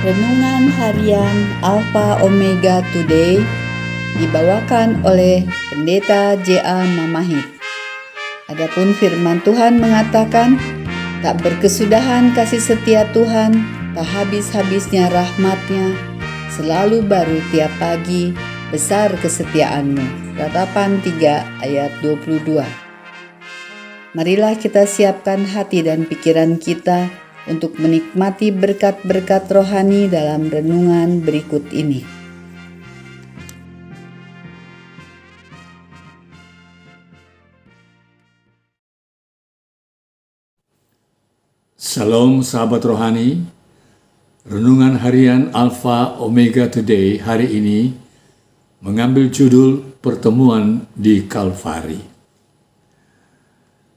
Renungan Harian Alpha Omega Today dibawakan oleh Pendeta J.A. Mamahit. Adapun firman Tuhan mengatakan, tak berkesudahan kasih setia Tuhan, tak habis-habisnya rahmat-Nya, selalu baru tiap pagi, besar kesetiaan-Mu. Ratapan 3 ayat 22. Marilah kita siapkan hati dan pikiran kita untuk menikmati berkat-berkat rohani dalam renungan berikut ini. Shalom sahabat rohani, renungan harian Alpha Omega Today hari ini mengambil judul Pertemuan di Kalvari.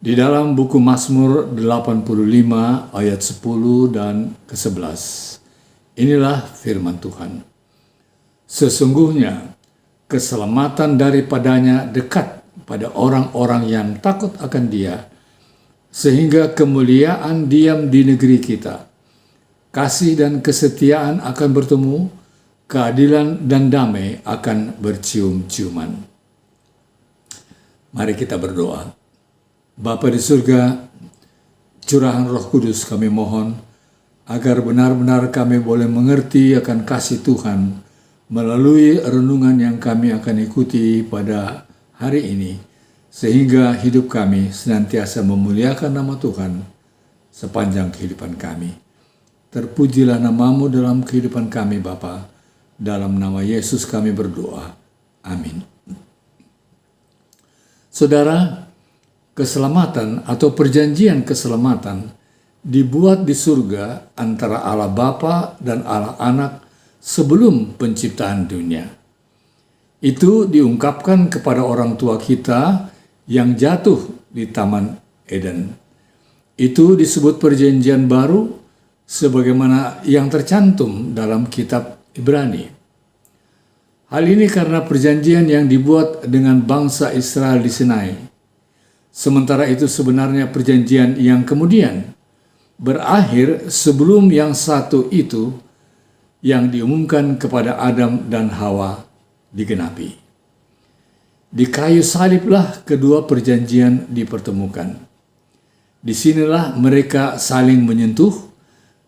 Di dalam buku Mazmur 85 ayat 10 dan ke-11, inilah firman Tuhan. Sesungguhnya keselamatan daripadanya dekat pada orang-orang yang takut akan Dia, sehingga kemuliaan diam di negeri kita. Kasih dan kesetiaan akan bertemu, keadilan dan damai akan bercium-ciuman. Mari kita berdoa. Bapa di surga, curahan Roh Kudus kami mohon, agar benar-benar kami boleh mengerti akan kasih Tuhan melalui renungan yang kami akan ikuti pada hari ini, sehingga hidup kami senantiasa memuliakan nama Tuhan sepanjang kehidupan kami. Terpujilah nama-Mu dalam kehidupan kami Bapa, dalam nama Yesus kami berdoa. Amin. Saudara, keselamatan atau perjanjian keselamatan dibuat di surga antara Allah Bapa dan Allah Anak sebelum penciptaan dunia. Itu diungkapkan kepada orang tua kita yang jatuh di Taman Eden. Itu disebut perjanjian baru sebagaimana yang tercantum dalam kitab Ibrani. Hal ini karena perjanjian yang dibuat dengan bangsa Israel di Sinai. Sementara itu sebenarnya perjanjian yang kemudian berakhir sebelum yang satu itu yang diumumkan kepada Adam dan Hawa digenapi. Di kayu saliblah kedua perjanjian dipertemukan. Disinilah mereka saling menyentuh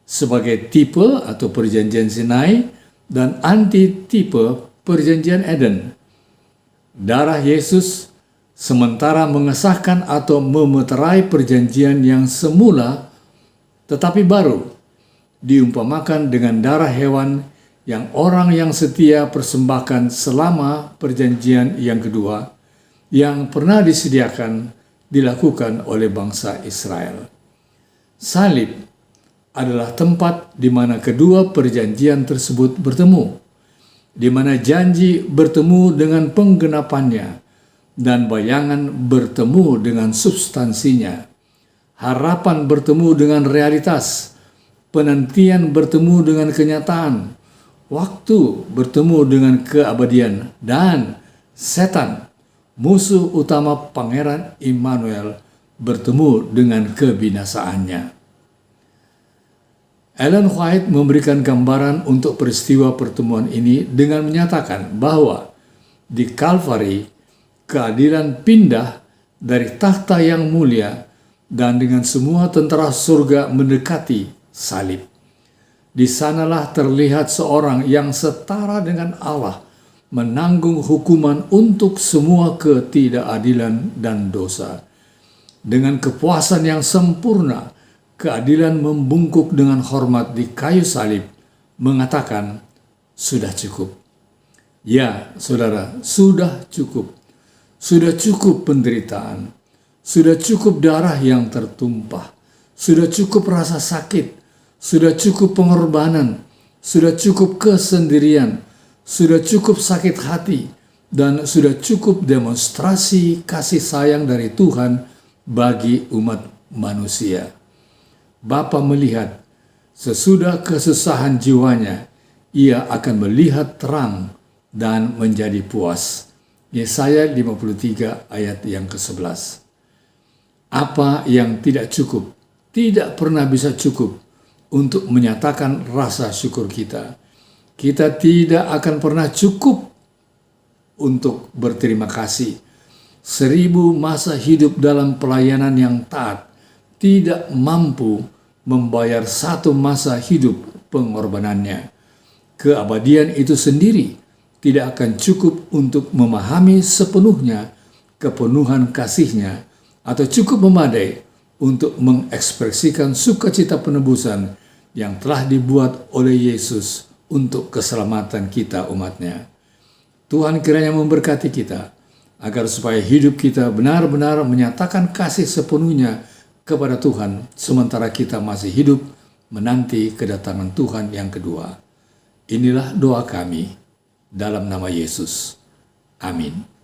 sebagai tipe atau perjanjian Sinai dan anti-tipe perjanjian Eden. Darah Yesus sementara mengesahkan atau memeterai perjanjian yang semula tetapi baru, diumpamakan dengan darah hewan yang orang yang setia persembahkan selama perjanjian yang kedua yang pernah disediakan dilakukan oleh bangsa Israel. Salib adalah tempat di mana kedua perjanjian tersebut bertemu, di mana janji bertemu dengan penggenapannya, dan bayangan bertemu dengan substansinya, harapan bertemu dengan realitas, penantian bertemu dengan kenyataan, waktu bertemu dengan keabadian, dan setan, musuh utama Pangeran Immanuel, bertemu dengan kebinasaannya. Ellen White memberikan gambaran untuk peristiwa pertemuan ini dengan menyatakan bahwa di Kalvari, keadilan pindah dari takhta yang mulia dan dengan semua tentara surga mendekati salib. Di sanalah terlihat seorang yang setara dengan Allah menanggung hukuman untuk semua ketidakadilan dan dosa. Dengan kepuasan yang sempurna, keadilan membungkuk dengan hormat di kayu salib, mengatakan, sudah cukup. Ya, saudara, sudah cukup. Sudah cukup penderitaan, sudah cukup darah yang tertumpah, sudah cukup rasa sakit, sudah cukup pengorbanan, sudah cukup kesendirian, sudah cukup sakit hati, dan sudah cukup demonstrasi kasih sayang dari Tuhan bagi umat manusia. Bapa melihat sesudah kesusahan jiwanya, ia akan melihat terang dan menjadi puas. Yesaya 53 ayat yang ke-11. Apa yang tidak cukup, tidak pernah bisa cukup untuk menyatakan rasa syukur kita. Kita tidak akan pernah cukup untuk berterima kasih. 1000 masa hidup dalam pelayanan yang taat tidak mampu membayar 1 masa hidup pengorbanannya. Keabadian itu sendiri tidak akan cukup untuk memahami sepenuhnya kepenuhan kasih-Nya atau cukup memadai untuk mengekspresikan sukacita penebusan yang telah dibuat oleh Yesus untuk keselamatan kita umat-Nya. Tuhan kiranya memberkati kita agar supaya hidup kita benar-benar menyatakan kasih sepenuhnya kepada Tuhan sementara kita masih hidup menanti kedatangan Tuhan yang kedua. Inilah doa kami dalam nama Yesus. Amin.